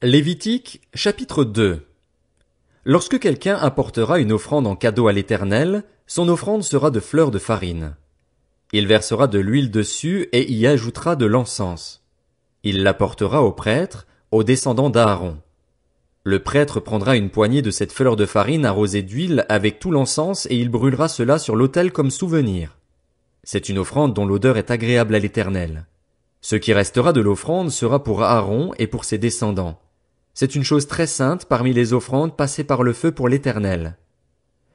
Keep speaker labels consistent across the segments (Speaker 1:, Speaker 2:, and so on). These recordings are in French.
Speaker 1: Lévitique, chapitre 2. Lorsque quelqu'un apportera une offrande en cadeau à l'Éternel, son offrande sera de fleurs de farine. Il versera de l'huile dessus et y ajoutera de l'encens. Il l'apportera au prêtre, aux descendants d'Aaron. Le prêtre prendra une poignée de cette fleur de farine arrosée d'huile avec tout l'encens et il brûlera cela sur l'autel comme souvenir. C'est une offrande dont l'odeur est agréable à l'Éternel. Ce qui restera de l'offrande sera pour Aaron et pour ses descendants. C'est une chose très sainte parmi les offrandes passées par le feu pour l'Éternel.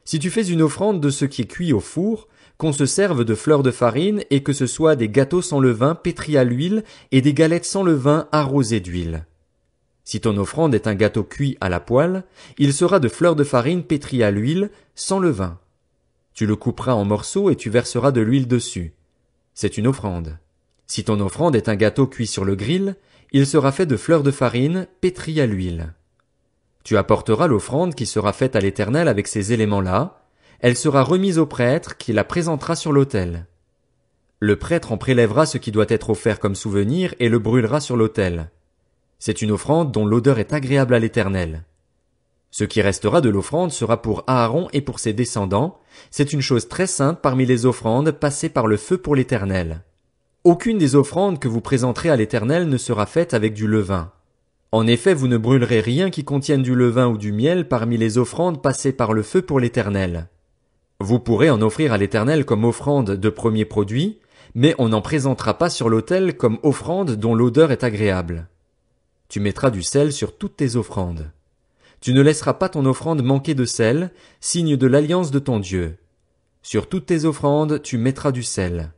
Speaker 1: Si tu fais une offrande de ce qui est cuit au four, qu'on se serve de fleurs de farine et que ce soit des gâteaux sans levain pétris à l'huile et des galettes sans levain arrosées d'huile. Si ton offrande est un gâteau cuit à la poêle, il sera de fleurs de farine pétries à l'huile, sans levain. Tu le couperas en morceaux et tu verseras de l'huile dessus. C'est une offrande. Si ton offrande est un gâteau cuit sur le grill, il sera fait de fleurs de farine pétries à l'huile. Tu apporteras l'offrande qui sera faite à l'Éternel avec ces éléments-là. Elle sera remise au prêtre qui la présentera sur l'autel. Le prêtre en prélèvera ce qui doit être offert comme souvenir et le brûlera sur l'autel. C'est une offrande dont l'odeur est agréable à l'Éternel. Ce qui restera de l'offrande sera pour Aaron et pour ses descendants. C'est une chose très sainte parmi les offrandes passées par le feu pour l'Éternel. Aucune des offrandes que vous présenterez à l'Éternel ne sera faite avec du levain. En effet, vous ne brûlerez rien qui contienne du levain ou du miel parmi les offrandes passées par le feu pour l'Éternel. Vous pourrez en offrir à l'Éternel comme offrande de premier produit, mais on n'en présentera pas sur l'autel comme offrande dont l'odeur est agréable. Tu mettras du sel sur toutes tes offrandes. Tu ne laisseras pas ton offrande manquer de sel, signe de l'alliance de ton Dieu. Sur toutes tes offrandes, tu mettras du sel.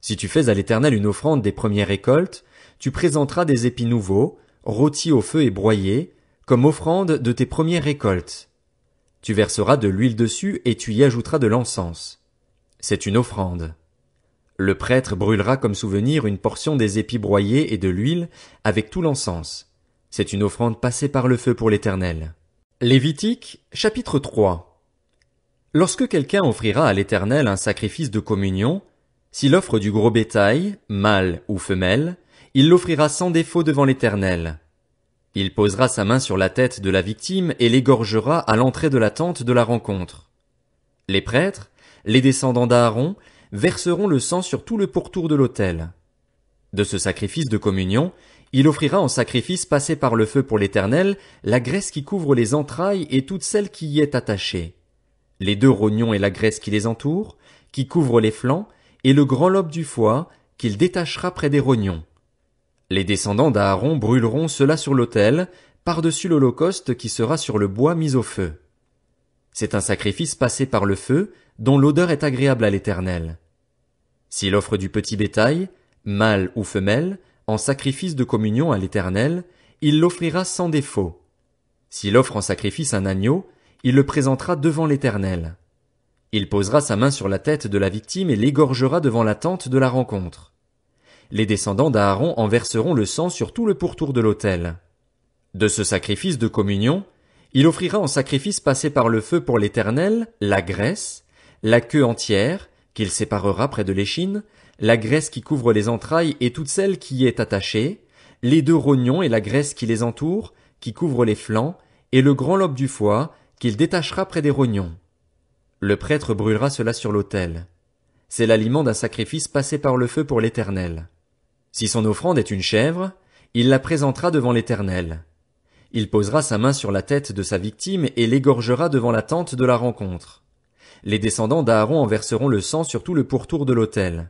Speaker 1: Si tu fais à l'Éternel une offrande des premières récoltes, tu présenteras des épis nouveaux, rôtis au feu et broyés, comme offrande de tes premières récoltes. Tu verseras de l'huile dessus et tu y ajouteras de l'encens. C'est une offrande. Le prêtre brûlera comme souvenir une portion des épis broyés et de l'huile avec tout l'encens. C'est une offrande passée par le feu pour l'Éternel. Lévitique, chapitre 3. Lorsque quelqu'un offrira à l'Éternel un sacrifice de communion, s'il offre du gros bétail, mâle ou femelle, il l'offrira sans défaut devant l'Éternel. Il posera sa main sur la tête de la victime et l'égorgera à l'entrée de la tente de la rencontre. Les prêtres, les descendants d'Aaron, verseront le sang sur tout le pourtour de l'autel. De ce sacrifice de communion, il offrira en sacrifice passé par le feu pour l'Éternel la graisse qui couvre les entrailles et toute celle qui y est attachée, les 2 rognons et la graisse qui les entoure, qui couvre les flancs, et le grand lobe du foie, qu'il détachera près des rognons. Les descendants d'Aaron brûleront cela sur l'autel, par-dessus l'holocauste qui sera sur le bois mis au feu. C'est un sacrifice passé par le feu, dont l'odeur est agréable à l'Éternel. S'il offre du petit bétail, mâle ou femelle, en sacrifice de communion à l'Éternel, il l'offrira sans défaut. S'il offre en sacrifice un agneau, il le présentera devant l'Éternel. Il posera sa main sur la tête de la victime et l'égorgera devant la tente de la rencontre. Les descendants d'Aaron en verseront le sang sur tout le pourtour de l'autel. De ce sacrifice de communion, il offrira en sacrifice passé par le feu pour l'Éternel la graisse, la queue entière, qu'il séparera près de l'échine, la graisse qui couvre les entrailles et toute celle qui y est attachée, les 2 rognons et la graisse qui les entoure, qui couvre les flancs, et le grand lobe du foie, qu'il détachera près des rognons. Le prêtre brûlera cela sur l'autel. C'est l'aliment d'un sacrifice passé par le feu pour l'Éternel. Si son offrande est une chèvre, il la présentera devant l'Éternel. Il posera sa main sur la tête de sa victime et l'égorgera devant la tente de la rencontre. Les descendants d'Aaron en verseront le sang sur tout le pourtour de l'autel.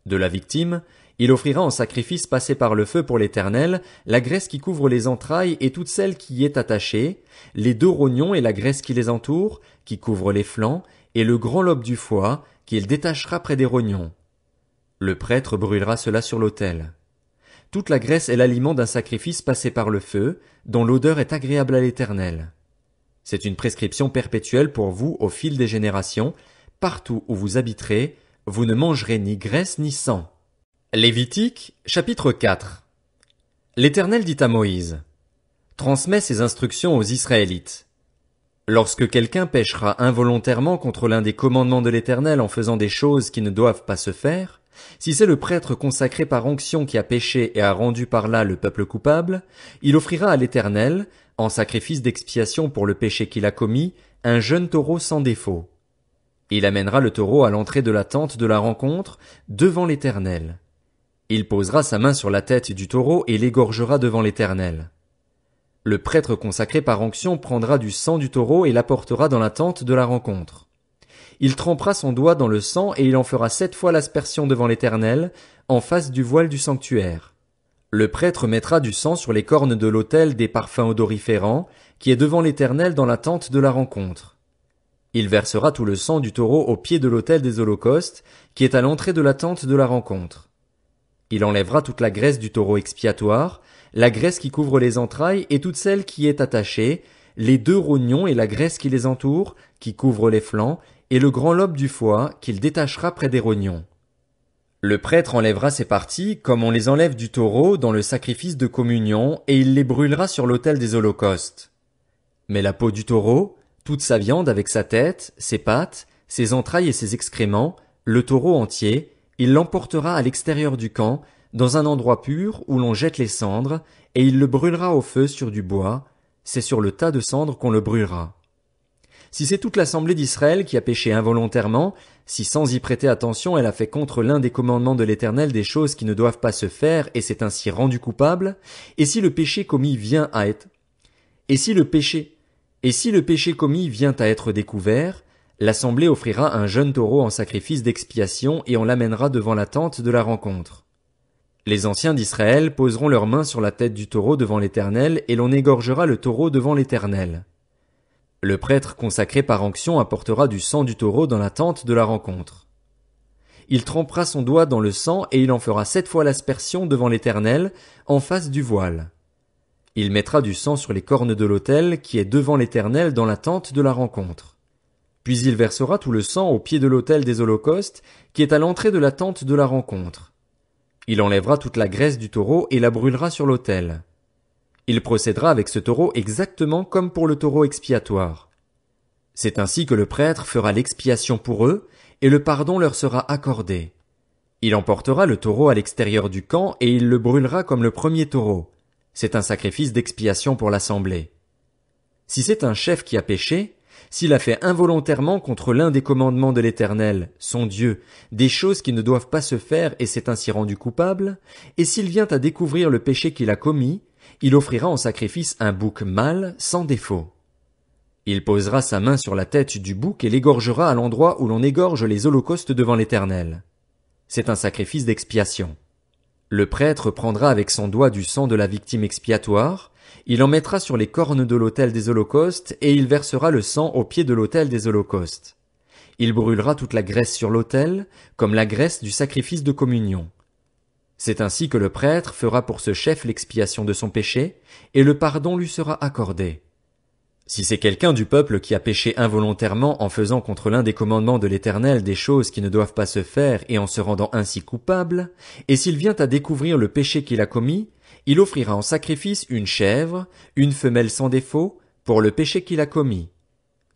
Speaker 1: De la victime, il offrira en sacrifice passé par le feu pour l'Éternel la graisse qui couvre les entrailles et toute celle qui y est attachée, les 2 rognons et la graisse qui les entoure, qui couvre les flancs, et le grand lobe du foie, qu'il détachera près des rognons. Le prêtre brûlera cela sur l'autel. Toute la graisse est l'aliment d'un sacrifice passé par le feu, dont l'odeur est agréable à l'Éternel. C'est une prescription perpétuelle pour vous au fil des générations, partout où vous habiterez, vous ne mangerez ni graisse ni sang. Lévitique, chapitre 4. L'Éternel dit à Moïse: Transmets ces instructions aux Israélites. Lorsque quelqu'un péchera involontairement contre l'un des commandements de l'Éternel en faisant des choses qui ne doivent pas se faire, Si c'est le prêtre consacré par onction qui a péché et a rendu par là le peuple coupable, il offrira à l'Éternel, en sacrifice d'expiation pour le péché qu'il a commis, un jeune taureau sans défaut. Il amènera le taureau à l'entrée de la tente de la rencontre, devant l'Éternel. Il posera sa main sur la tête du taureau et l'égorgera devant l'Éternel. Le prêtre consacré par onction prendra du sang du taureau et l'apportera dans la tente de la rencontre. Il trempera son doigt dans le sang et il en fera 7 fois l'aspersion devant l'Éternel, en face du voile du sanctuaire. Le prêtre mettra du sang sur les cornes de l'autel des parfums odoriférants, qui est devant l'Éternel dans la tente de la rencontre. Il versera tout le sang du taureau au pied de l'autel des holocaustes, qui est à l'entrée de la tente de la rencontre. Il enlèvera toute la graisse du taureau expiatoire, la graisse qui couvre les entrailles et toute celle qui est attachée, les 2 rognons et la graisse qui les entoure, qui couvre les flancs, et le grand lobe du foie, qu'il détachera près des rognons. Le prêtre enlèvera ces parties, comme on les enlève du taureau, dans le sacrifice de communion, et il les brûlera sur l'autel des holocaustes. Mais la peau du taureau, toute sa viande avec sa tête, ses pattes, ses entrailles et ses excréments, le taureau entier, il l'emportera à l'extérieur du camp, dans un endroit pur où l'on jette les cendres, et il le brûlera au feu sur du bois, c'est sur le tas de cendres qu'on le brûlera. Si c'est toute l'assemblée d'Israël qui a péché involontairement, si sans y prêter attention elle a fait contre l'un des commandements de l'Éternel des choses qui ne doivent pas se faire et s'est ainsi rendue coupable, et si le péché commis vient à être découvert, l'assemblée offrira un jeune taureau en sacrifice d'expiation et on l'amènera devant la tente de la rencontre. Les anciens d'Israël poseront leurs mains sur la tête du taureau devant l'Éternel et l'on égorgera le taureau devant l'Éternel. Le prêtre consacré par onction apportera du sang du taureau dans la tente de la rencontre. Il trempera son doigt dans le sang et il en fera 7 fois l'aspersion devant l'Éternel, en face du voile. Il mettra du sang sur les cornes de l'autel qui est devant l'Éternel dans la tente de la rencontre. Puis il versera tout le sang au pied de l'autel des holocaustes qui est à l'entrée de la tente de la rencontre. Il enlèvera toute la graisse du taureau et la brûlera sur l'autel. Il procédera avec ce taureau exactement comme pour le taureau expiatoire. C'est ainsi que le prêtre fera l'expiation pour eux, et le pardon leur sera accordé. Il emportera le taureau à l'extérieur du camp et il le brûlera comme le premier taureau. C'est un sacrifice d'expiation pour l'assemblée. Si c'est un chef qui a péché, s'il a fait involontairement contre l'un des commandements de l'Éternel, son Dieu, des choses qui ne doivent pas se faire et s'est ainsi rendu coupable, et s'il vient à découvrir le péché qu'il a commis, il offrira en sacrifice un bouc mâle sans défaut. Il posera sa main sur la tête du bouc et l'égorgera à l'endroit où l'on égorge les holocaustes devant l'Éternel. C'est un sacrifice d'expiation. Le prêtre prendra avec son doigt du sang de la victime expiatoire, il en mettra sur les cornes de l'autel des holocaustes et il versera le sang au pied de l'autel des holocaustes. Il brûlera toute la graisse sur l'autel, comme la graisse du sacrifice de communion. C'est ainsi que le prêtre fera pour ce chef l'expiation de son péché, et le pardon lui sera accordé. Si c'est quelqu'un du peuple qui a péché involontairement en faisant contre l'un des commandements de l'Éternel des choses qui ne doivent pas se faire et en se rendant ainsi coupable, et s'il vient à découvrir le péché qu'il a commis, il offrira en sacrifice une chèvre, une femelle sans défaut, pour le péché qu'il a commis.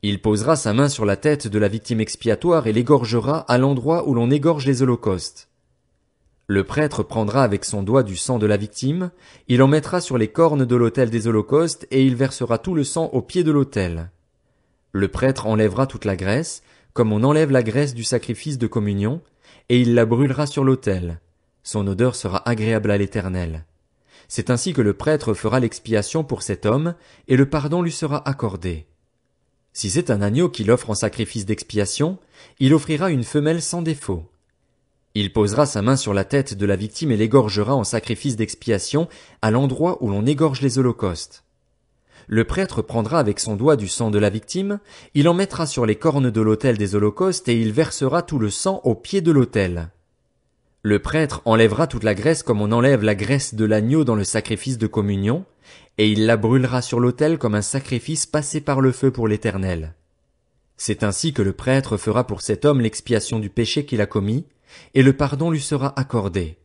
Speaker 1: Il posera sa main sur la tête de la victime expiatoire et l'égorgera à l'endroit où l'on égorge les holocaustes. Le prêtre prendra avec son doigt du sang de la victime, il en mettra sur les cornes de l'autel des holocaustes et il versera tout le sang au pied de l'autel. Le prêtre enlèvera toute la graisse, comme on enlève la graisse du sacrifice de communion, et il la brûlera sur l'autel. Son odeur sera agréable à l'Éternel. C'est ainsi que le prêtre fera l'expiation pour cet homme, et le pardon lui sera accordé. Si c'est un agneau qu'il offre en sacrifice d'expiation, il offrira une femelle sans défaut. Il posera sa main sur la tête de la victime et l'égorgera en sacrifice d'expiation à l'endroit où l'on égorge les holocaustes. Le prêtre prendra avec son doigt du sang de la victime, il en mettra sur les cornes de l'autel des holocaustes et il versera tout le sang au pied de l'autel. Le prêtre enlèvera toute la graisse comme on enlève la graisse de l'agneau dans le sacrifice de communion, et il la brûlera sur l'autel comme un sacrifice passé par le feu pour l'Éternel. C'est ainsi que le prêtre fera pour cet homme l'expiation du péché qu'il a commis, et le pardon lui sera accordé.